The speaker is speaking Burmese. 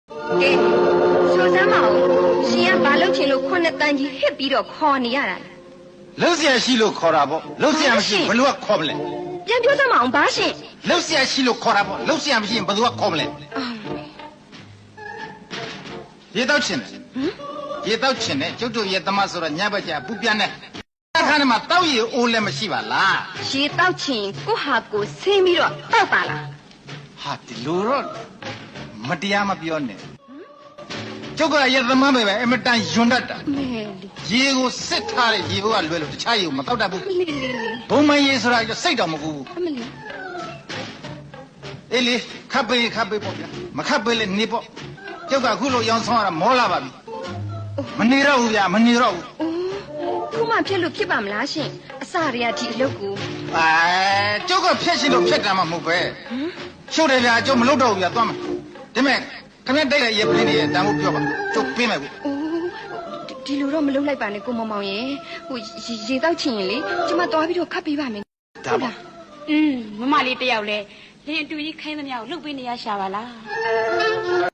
ကဲဆိုစမ်းမအောင်ရှင်ကဘာလုပ်ချင်လို့ခုနှစ်တန်းကြီးဟစ်ပြီးတော့ခေါ်နေရတာလဲ လှုပ်เสียရှိလို့ခေါ်တာပေါ့လှုပ်เสียမရှိဘယ်လိုကခေါ်မလဲ ပြန်ပြောစမ်းမအောင်ဘာရှင် လှုပ်เสียရှိလို့ခေါ်တာပေါ့လှုပ်เสียမရှိရင်ဘယ်လိုကခေါ်မလဲရေတောက်ချင်တယ်ရေတောက်ချင်တယ်ကျုပ်တို့ရေသမားဆိုတော့ညဘက်ကျပူပြန်တယ်အခါနဲ့မှတောက်ရည်အိုးလည်းမရှိပါလား ရေတောက်ချင်ကိုဟာကိုဆင်းပြီးတော့တောက်ပါလား ဟာဒီလိုတော့မတရားမပြောနဲ့ကျုပ်ကရေသမားပဲအမတန်ယွန်းတတ်တာ မဲလီ ရေကိုစစ်ထားတဲ့ရေဘိုးကလွဲလို့တခြားရေကိုမတောက်တတ်ဘူး လီလီလီ ဘုံမရေဆိုတာစိတ်တော်မကူဘူး အမလီ အေးလေခပ်ပေးပေါ့ဗျာမခပ်ပေးလေနေပေါ့ကျုပ်ကအခုလိုရောင်းဆောင်ရတာမောလာပါပြီမနေတော့ဘူးဗျာမနေတော့ဘူး အိုးခုမှဖြစ်လို့ဖြစ်ပါမလားရှင်အစတွေကဒီအလုပ်ကို ကျုပ်ကဖြက်ရှင်လို့ဖြက်တာမှမဟုတ်ပဲရှုပ်တယ်ဗျာကျုပ်မလုပ်တော့ဘူးဗျာသွားမယ်ဒါမဲ့ခင်ဗျတိုက်တဲ့ရေပလင်းတွေတန်ဖို့ပြောပါကျုပ်ပေးမယ်ဘူး အိုးဒီလိုတော့မလုပ်လိုက်ပါနဲ့ကိုမောင်မောင်ရေဟိုရေတောက်ချင်ရင်လေကျမသွားပြီးတော့ခတ်ပေးပါမယ် ဒါပေါ့ မမလေးတယောက်လဲလင်းအတူကြီးခိုင်းသမျှကိုလှုပ်ပေးနေရရှာပါလား